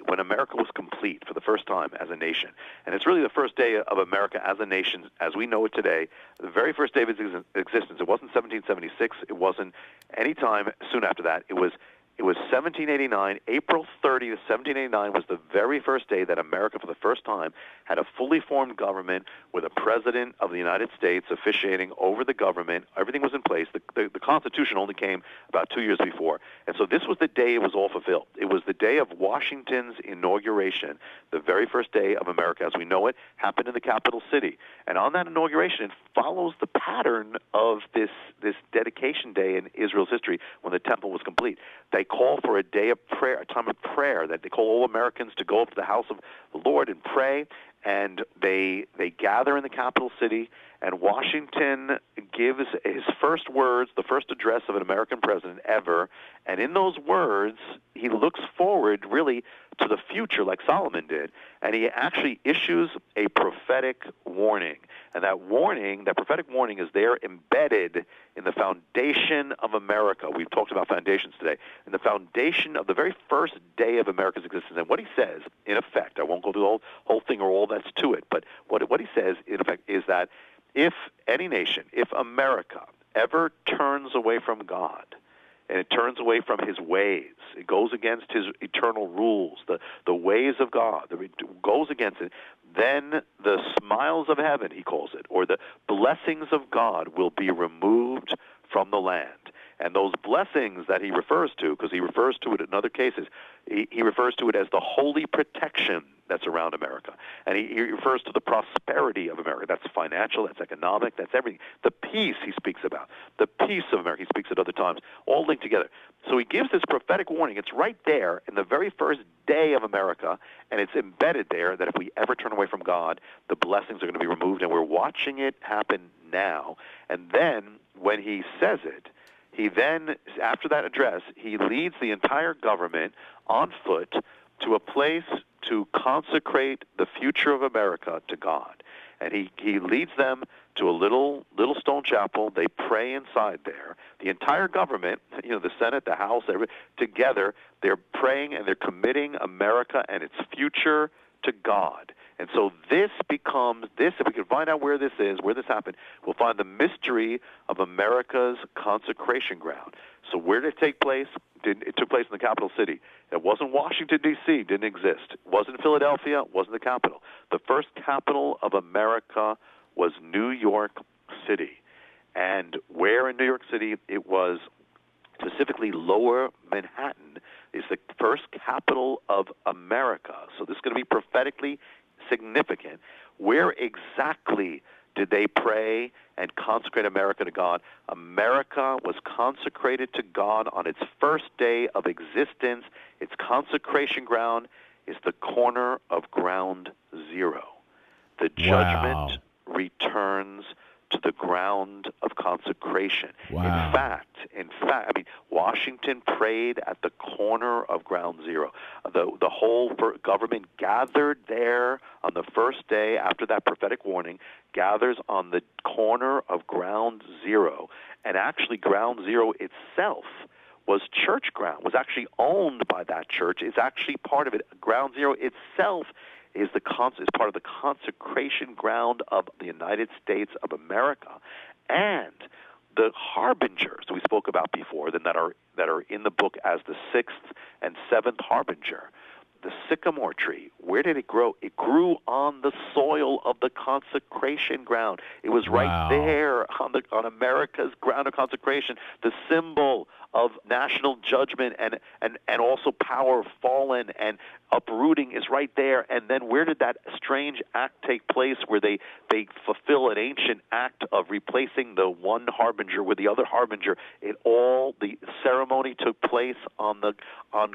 when America was complete for the first time as a nation. And it's really the first day of America as a nation as we know it today, the very first day of its existence. It wasn't 1776. It wasn't any time soon after that. It was 1789. April 30th, 1789 was the very first day that America, for the first time, had a fully formed government with a president of the United States officiating over the government. Everything was in place. The Constitution only came about 2 years before. And so this was the day it was all fulfilled. It was the day of Washington's inauguration. The very first day of America as we know it happened in the capital city. And on that inauguration, it follows the pattern of this dedication day in Israel's history when the temple was complete. They call for a day of prayer, a time of prayer, that they call all Americans to go up to the house of the Lord and pray. And they gather in the capital city, and Washington gives his first words, the first address of an American president ever. And in those words, he looks forward really to the future like Solomon did. And he actually issues a prophetic warning. And that warning, that prophetic warning, is there embedded in the foundation of America. We've talked about foundations today. In the foundation of the very first day of America's existence. And what he says, in effect, I won't go through the whole thing or all that's to it, but what he says, in effect, is that if any nation, if America ever turns away from God, and it turns away from his ways, it goes against his eternal rules, the ways of God, it goes against it, then the smiles of heaven, he calls it, or the blessings of God will be removed from the land. And those blessings that he refers to, because he refers to it in other cases, he refers to it as the holy protection that's around America. And he refers to the prosperity of America. That's financial, that's economic, that's everything. The peace he speaks about. The peace of America he speaks at other times, all linked together. So he gives this prophetic warning. It's right there in the very first day of America, and it's embedded there that if we ever turn away from God, the blessings are going to be removed, and we're watching it happen now. And then when he says it, he then, after that address, he leads the entire government on foot to a place to consecrate the future of America to God. And he leads them to a little stone chapel. They pray inside there. The entire government, the Senate, the House, together, they're praying and they're committing America and its future to God. And so this becomes, if we can find out where this is, where this happened, we'll find the mystery of America's consecration ground. So where did it take place? It took place in the capital city. It wasn't Washington, D.C., didn't exist. It wasn't Philadelphia, it wasn't the capital. The first capital of America was New York City. And where in New York City? It was specifically Lower Manhattan is the first capital of America. So this is going to be prophetically significant. Where exactly did they pray and consecrate America to God? America was consecrated to God on its first day of existence. Its consecration ground is the corner of ground zero. The judgment returns to the ground of consecration. Wow. In fact, Washington prayed at the corner of ground zero. The whole government gathered there on the first day after that prophetic warning, gathers on the corner of ground zero. And actually, ground zero itself was church ground, was actually owned by that church. It's actually part of it. Ground zero itself is part of the consecration ground of the United States of America. And the harbingers we spoke about before, that are in the book as the sixth and seventh harbinger, the sycamore tree, where did it grow? It grew on the soil of the consecration ground. It was right there on America's ground of consecration, the symbol of national judgment and also power fallen and uprooting is right there. And then where did that strange act take place where they fulfill an ancient act of replacing the one harbinger with the other harbinger? The ceremony took place on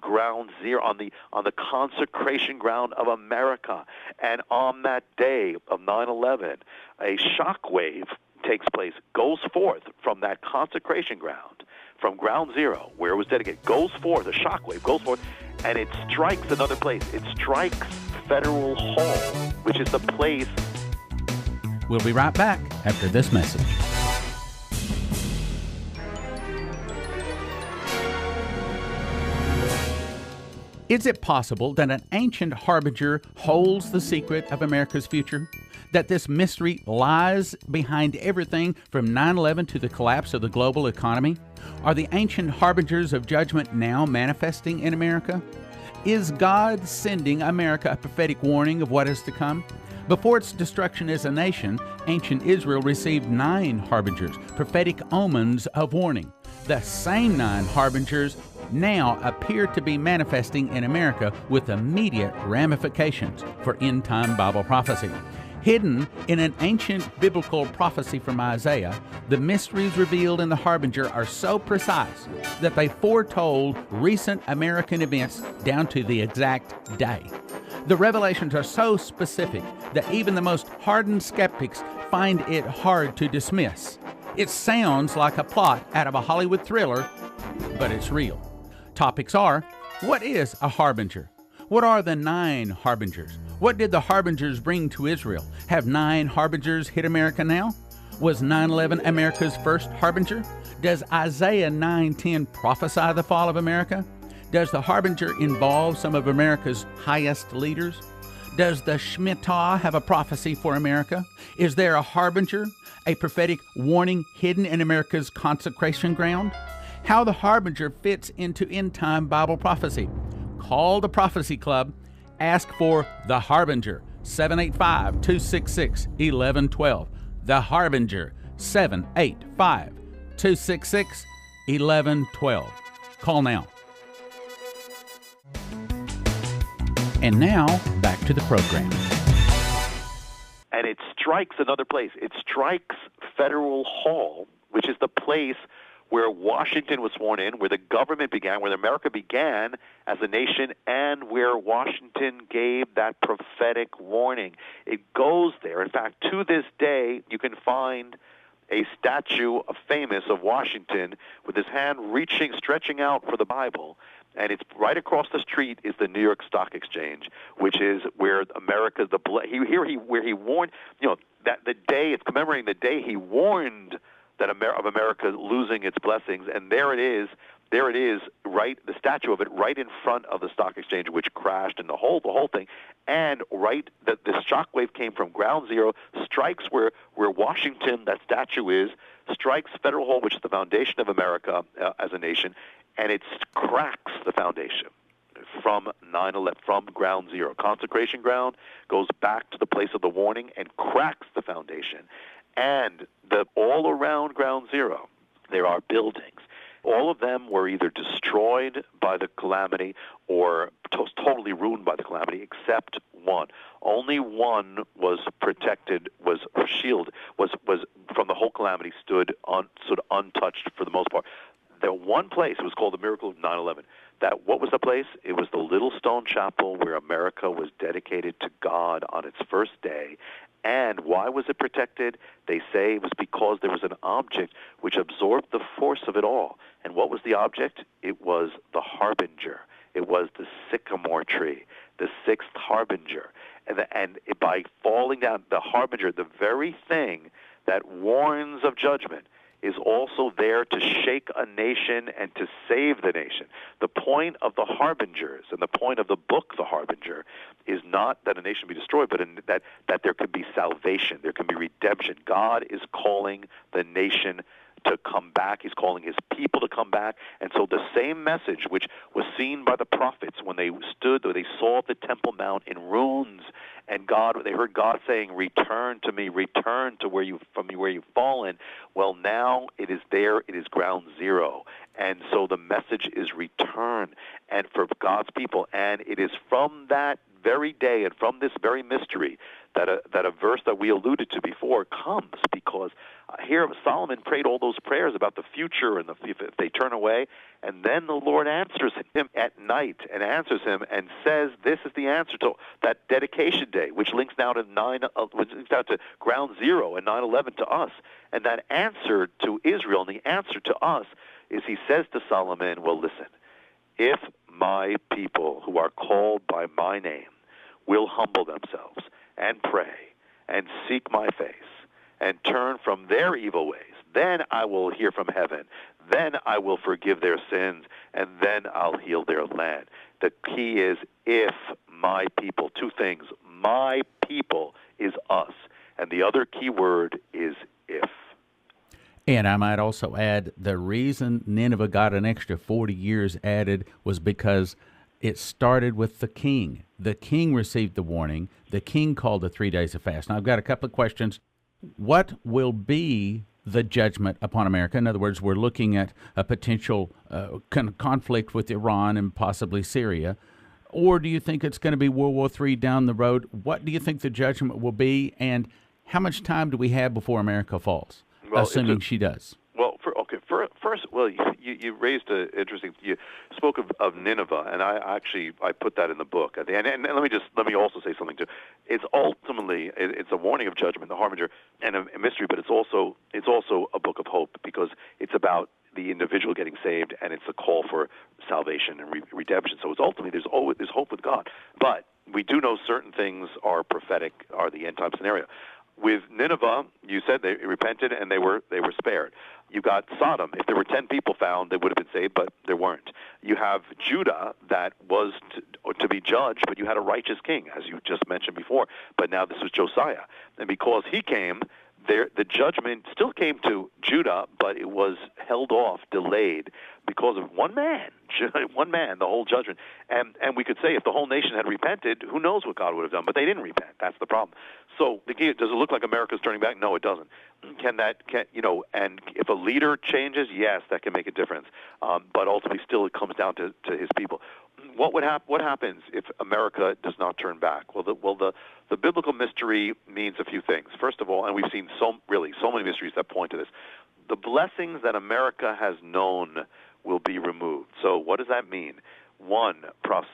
ground zero, on the consecration ground of America. And on that day of 9/11, a shockwave takes place, goes forth from that consecration ground, from ground zero, where it was dedicated, goes forth, a shockwave goes forth, and it strikes another place. It strikes Federal Hall, which is the place. We'll be right back after this message. Is it possible that an ancient harbinger holds the secret of America's future? That this mystery lies behind everything from 9/11 to the collapse of the global economy? Are the ancient harbingers of judgment now manifesting in America? Is God sending America a prophetic warning of what is to come? Before its destruction as a nation, ancient Israel received 9 harbingers, prophetic omens of warning. The same 9 harbingers now appear to be manifesting in America with immediate ramifications for end-time Bible prophecy. Hidden in an ancient biblical prophecy from Isaiah, the mysteries revealed in the harbinger are so precise that they foretold recent American events down to the exact day. The revelations are so specific that even the most hardened skeptics find it hard to dismiss. It sounds like a plot out of a Hollywood thriller, but it's real. Topics are: what is a harbinger? What are the 9 harbingers? What did the harbingers bring to Israel? Have 9 harbingers hit America now? Was 9/11 America's first harbinger? Does Isaiah 9:10 prophesy the fall of America? Does the harbinger involve some of America's highest leaders? Does the Shemitah have a prophecy for America? Is there a harbinger, a prophetic warning hidden in America's consecration ground? How the harbinger fits into end-time Bible prophecy. Call the Prophecy Club. Ask for The Harbinger, 785-266-1112. The Harbinger, 785-266-1112. Call now. And now, back to the program. And it strikes another place. It strikes Federal Hall, which is the place where Washington was sworn in, where the government began, where America began as a nation, and where Washington gave that prophetic warning. It goes there. In fact, to this day, you can find a statue of Washington with his hand stretching out for the Bible. And it's right across the street is the New York Stock Exchange, which is where America, where he warned, that the day, it's commemorating the day he warned that of America losing its blessings, and there it is, right, the statue of it, right in front of the stock exchange, which crashed, and the whole thing, and right, the shockwave came from ground zero, strikes where Washington, that statue is, strikes Federal Hall, which is the foundation of America as a nation, and it cracks the foundation from 9/11, from ground zero. Consecration ground goes back to the place of the warning and cracks the foundation. And all around ground zero, there are buildings. All of them were either destroyed by the calamity or totally ruined by the calamity, except one. Only one was protected, was shielded, was from the whole calamity, stood untouched for the most part. The one place, it was called the Miracle of 9/11. What was the place? It was the little stone chapel where America was dedicated to God on its first day. And why was it protected? They say it was because there was an object which absorbed the force of it all. And what was the object? It was the harbinger. It was the sycamore tree, the 6th harbinger. And by falling down, the harbinger, the very thing that warns of judgment, is also there to shake a nation and to save the nation. The point of the harbingers and the point of the book, The Harbinger, is not that a nation be destroyed, but that there can be salvation, there can be redemption. God is calling the nation to come back. He's calling his people to come back. And so the same message which was seen by the prophets when they saw the Temple Mount in ruins, and they heard God saying, "Return to me, return to where you've fallen." Well, now it is there. It is ground zero, and so the message is return, and for God's people. And it is from that very day and from this very mystery that a verse that we alluded to before comes, because here Solomon prayed all those prayers about the future and if they turn away, and then the Lord answers him at night and answers him and says, "This is the answer to that dedication day," which links now to ground zero and 9/11 to us, and that answer to Israel and the answer to us is he says to Solomon, "Well, listen, if my people who are called by my name will humble themselves and pray and seek my face and turn from their evil ways, then I will hear from heaven, then I will forgive their sins, and then I'll heal their land." The key is if my people. Two things. My people is us. And the other key word is if. And I might also add, the reason Nineveh got an extra 40 years added was because it started with the king. The king received the warning. The king called the 3 days of fast. Now, I've got a couple of questions. What will be the judgment upon America? In other words, we're looking at a potential conflict with Iran and possibly Syria. Or do you think it's going to be World War III down the road? What do you think the judgment will be? And how much time do we have before America falls? Well, assuming she does. Well, first, you raised an interesting. You spoke of Nineveh, and I put that in the book. And let me also say something too. It's ultimately it's a warning of judgment, the harbinger, and a mystery, but it's also a book of hope because it's about the individual getting saved, and it's a call for salvation and redemption. So it's ultimately there's hope with God, but we do know certain things are prophetic, are the end time scenario. With Nineveh, you said they repented and they were spared. You got Sodom. If there were 10 people found, they would have been saved, but there weren't. You have Judah that was to be judged, but you had a righteous king, as you just mentioned before. But now this was Josiah. And because he came, the judgment still came to Judah, but it was held off, delayed, because of one man, the whole judgment. And we could say if the whole nation had repented, who knows what God would have done, but they didn't repent. That's the problem. So does it look like America's turning back? No, it doesn't. And if a leader changes, yes, that can make a difference. But ultimately, still, it comes down to his people. What happens if America does not turn back? Well, the biblical mystery means a few things. First of all, and we've seen so many mysteries that point to this, the blessings that America has known will be removed. So what does that mean? One,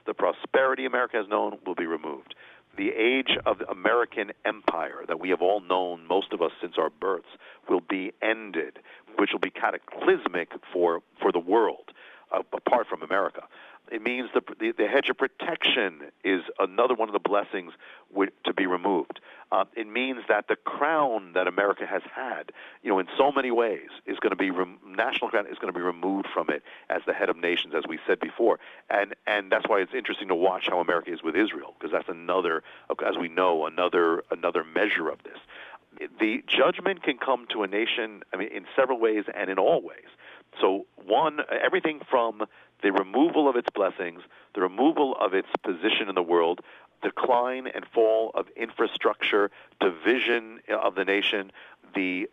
the prosperity America has known will be removed. The age of the American empire that we have all known, most of us since our births, will be ended, which will be cataclysmic for the world, apart from America. It means the hedge of protection is another one of the blessings to be removed. It means that the crown that America has had, in so many ways, is going to be national crown is going to be removed from it as the head of nations, as we said before, and that's why it's interesting to watch how America is with Israel, because that's another, as we know, another measure of this. The judgment can come to a nation, in several ways and in all ways. So one, everything from the removal of its blessings, the removal of its position in the world, decline and fall of infrastructure, division of the nation,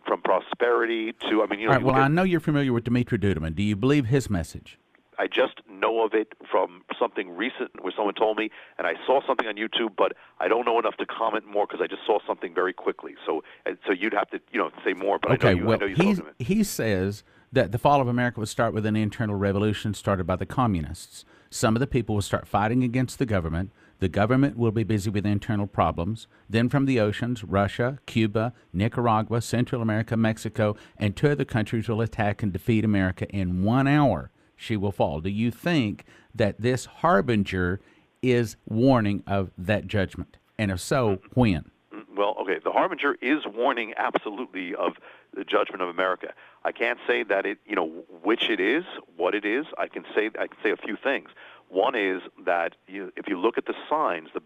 from prosperity to, All right, well, I know you're familiar with Dimitri Duduman. Do you believe his message? I just know of it from something recent where someone told me, and I saw something on YouTube, but I don't know enough to comment more because I just saw something very quickly. So you'd have to, say more. But okay, I know you spoke to him. He says that the fall of America would start with an internal revolution started by the communists. Some of the people will start fighting against the government. The government will be busy with internal problems. Then from the oceans, Russia, Cuba, Nicaragua, Central America, Mexico, and 2 other countries will attack and defeat America in 1 hour. She will fall. Do you think that this harbinger is warning of that judgment? And if so, when? Well, okay, the harbinger is warning absolutely of the judgment of America. I can't say that which it is, what it is. I can say a few things. One is that if you look at the signs, the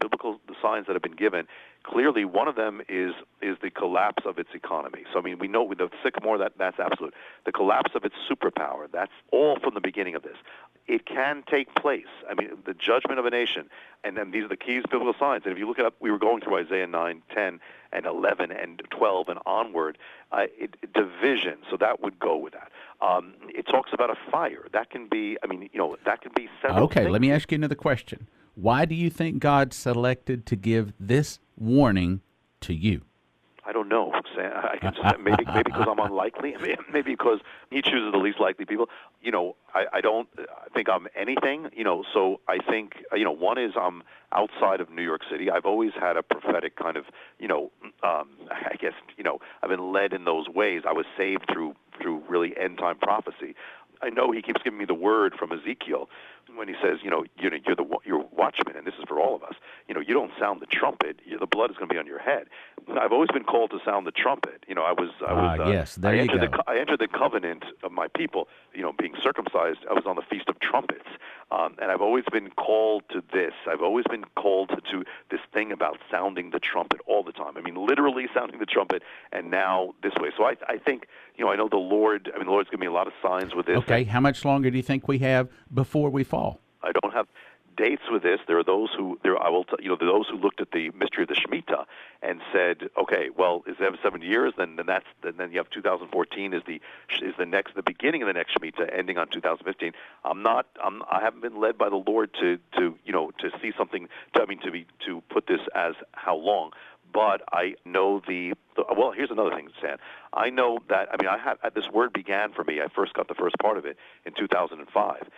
signs that have been given, clearly one of them is the collapse of its economy. So, we know with the sycamore that's absolute. The collapse of its superpower, that's all from the beginning of this. It can take place. The judgment of a nation, and then these are the keys biblical signs. And if you look it up, we were going through Isaiah 9, 10, and 11, and 12, and onward, division, so that would go with that. It talks about a fire. That can be, that can be several Okay, things. Let me ask you another question. Why do you think God selected to give this warning to you? I don't know. Maybe because I'm unlikely. Maybe because he chooses the least likely people. I don't think I'm anything. So I think one is I'm outside of New York City. I've always had a prophetic kind of I guess I've been led in those ways. I was saved through really end time prophecy. I know he keeps giving me the word from Ezekiel when he says, you're watchman, and this is for all of us. You don't sound the trumpet; the blood is going to be on your head. I've always been called to sound the trumpet. Yes, there you go. I entered the covenant of my people. Being circumcised, I was on the Feast of Trumpets. And I've always been called to this. I've always been called to this thing about sounding the trumpet all the time. I mean, literally sounding the trumpet, and now this way. So I think, I know the Lord's given me a lot of signs with this. Okay, how much longer do you think we have before we fall? I don't have dates with this. There are those who there are those who looked at the mystery of the Shemitah and said, okay, well, is it 7 years? Then you have 2014 is the beginning of the next Shemitah, ending on 2015. I haven't been led by the Lord to see something. To put this as how long. But I know well, here's another thing, Stan. I know that, this word began for me. I first got the first part of it in 2005,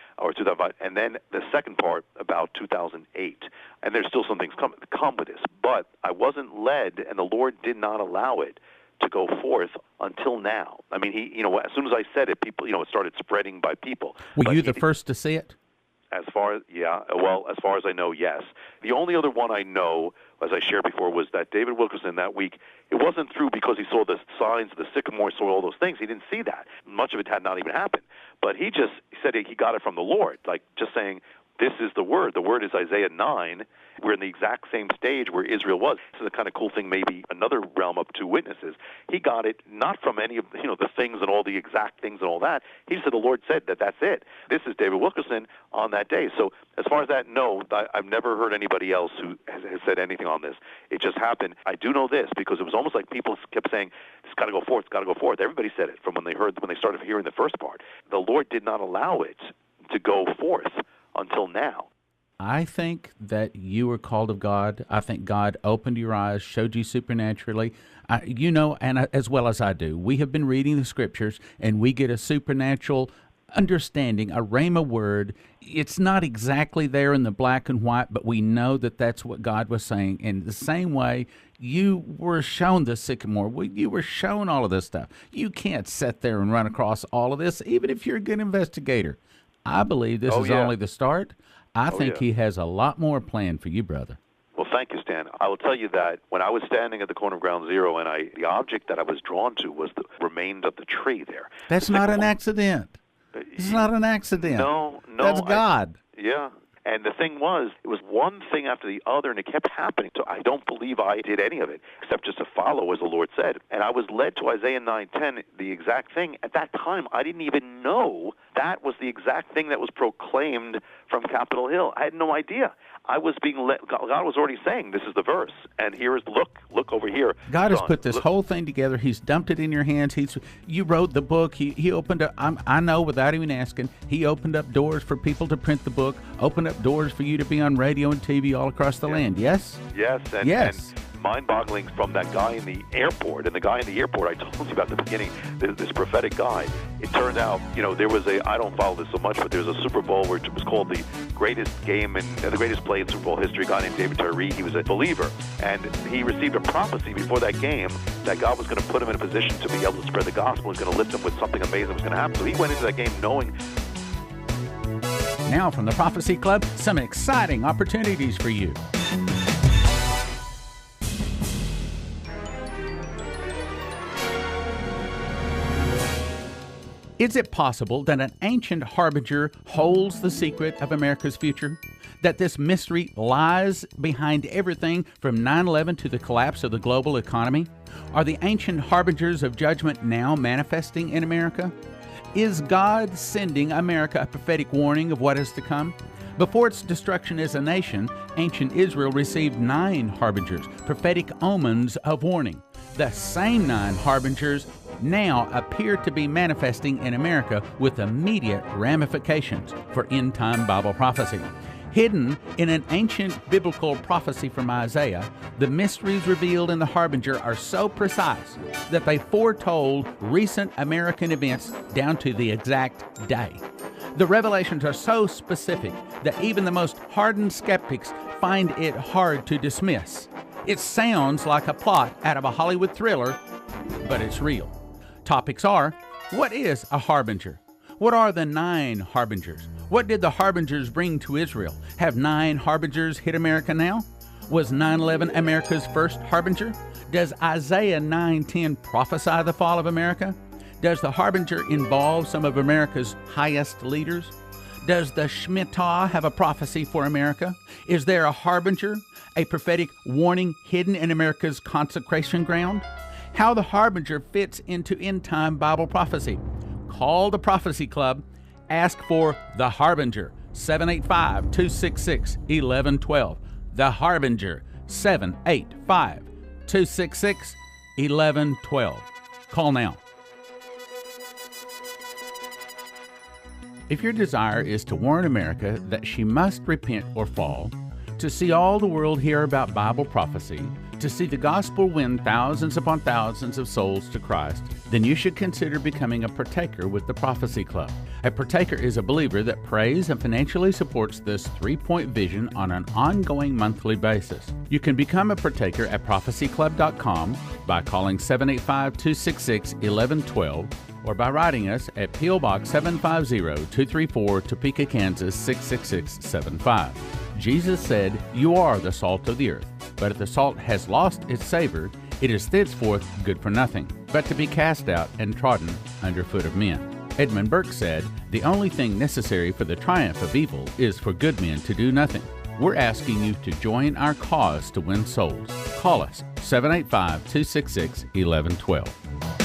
and then the second part about 2008. And there's still some things come with this. But I wasn't led, and the Lord did not allow it to go forth until now. I mean, as soon as I said it, people, it started spreading by people. Were you the first to see it? As far as I know, yes. The only other one I know, as I shared before, was that David Wilkerson that week, it wasn't through because he saw the signs of the sycamore, saw all those things. He didn't see that. Much of it had not even happened. But he said he got it from the Lord, like just saying, this is the word. The word is Isaiah 9. We're in the exact same stage where Israel was. This is the kind of cool thing, maybe another realm of two witnesses. He got it not from any of the things and all the exact things and all that. He said the Lord said that's it. This is David Wilkerson on that day. So as far as that, no, I've never heard anybody else who has said anything on this. It just happened. I do know this because it was almost like people kept saying, it's got to go forth, it's got to go forth. Everybody said it when they started hearing the first part. The Lord did not allow it to go forth until now. I think that you were called of God. I think God opened your eyes, showed you supernaturally. And as well as I do, we have been reading the scriptures, and we get a supernatural understanding, a rhema word. It's not exactly there in the black and white, but we know that that's what God was saying. In the same way, you were shown the sycamore. You were shown all of this stuff. You can't sit there and run across all of this, even if you're a good investigator. I believe this is only the start. I think he has a lot more planned for you, brother. Well, thank you, Stan. I will tell you that when I was standing at the corner of Ground Zero, and the object that I was drawn to was the remains of the tree there. That's not an accident. It's not an accident. No. That's God. Yeah. And the thing was, it was one thing after the other, and it kept happening. So I don't believe I did any of it, except just to follow, as the Lord said. And I was led to Isaiah 9:10, the exact thing. At that time, I didn't even know that was the exact thing that was proclaimed from Capitol Hill. I had no idea. I was being led. God was already saying, this is the verse. And here is, look over here. God has put this whole thing together. He's dumped it in your hands. You wrote the book. He opened up, I know without even asking, he opened up doors for people to print the book, opened up doors for you to be on radio and TV all across the land. Yes? Yes. Yes. Mind-boggling from that guy in the airport. And the guy in the airport, I told you about at the beginning, this prophetic guy. It turned out, there was I don't follow this so much, but there's a Super Bowl where it was called the greatest game and the greatest play in Super Bowl history. A guy named David Tyree, he was a believer. And he received a prophecy before that game that God was going to put him in a position to be able to spread the gospel. He was going to lift him with something amazing was going to happen. So he went into that game knowing. Now from the Prophecy Club, some exciting opportunities for you. Is it possible that an ancient harbinger holds the secret of America's future? That this mystery lies behind everything from 9/11 to the collapse of the global economy? Are the ancient harbingers of judgment now manifesting in America? Is God sending America a prophetic warning of what is to come? Before its destruction as a nation, ancient Israel received 9 harbingers, prophetic omens of warning. The same 9 harbingers now appear to be manifesting in America with immediate ramifications for end-time Bible prophecy. Hidden in an ancient biblical prophecy from Isaiah, the mysteries revealed in the harbinger are so precise that they foretold recent American events down to the exact day. The revelations are so specific that even the most hardened skeptics find it hard to dismiss. It sounds like a plot out of a Hollywood thriller, but it's real. Topics are, what is a harbinger? What are the 9 harbingers? What did the harbingers bring to Israel? Have 9 harbingers hit America now? Was 9/11 America's first harbinger? Does Isaiah 9:10 prophesy the fall of America? Does the harbinger involve some of America's highest leaders? Does the Shemitah have a prophecy for America? Is there a harbinger, a prophetic warning hidden in America's consecration ground? How the harbinger fits into end-time Bible prophecy. Call the Prophecy Club. Ask for the harbinger, 785-266-1112. The harbinger, 785-266-1112. Call now. If your desire is to warn America that she must repent or fall, to see all the world hear about Bible prophecy, to see the gospel win thousands upon thousands of souls to Christ, then you should consider becoming a partaker with the Prophecy Club. A partaker is a believer that prays and financially supports this 3-point vision on an ongoing monthly basis. You can become a partaker at prophecyclub.com by calling 785-266-1112 or by writing us at P.O. Box 750-234, Topeka, Kansas 66675. Jesus said, "You are the salt of the earth, but if the salt has lost its savor, it is thenceforth good for nothing, but to be cast out and trodden under foot of men." Edmund Burke said, "The only thing necessary for the triumph of evil is for good men to do nothing." We're asking you to join our cause to win souls. Call us, 785-266-1112.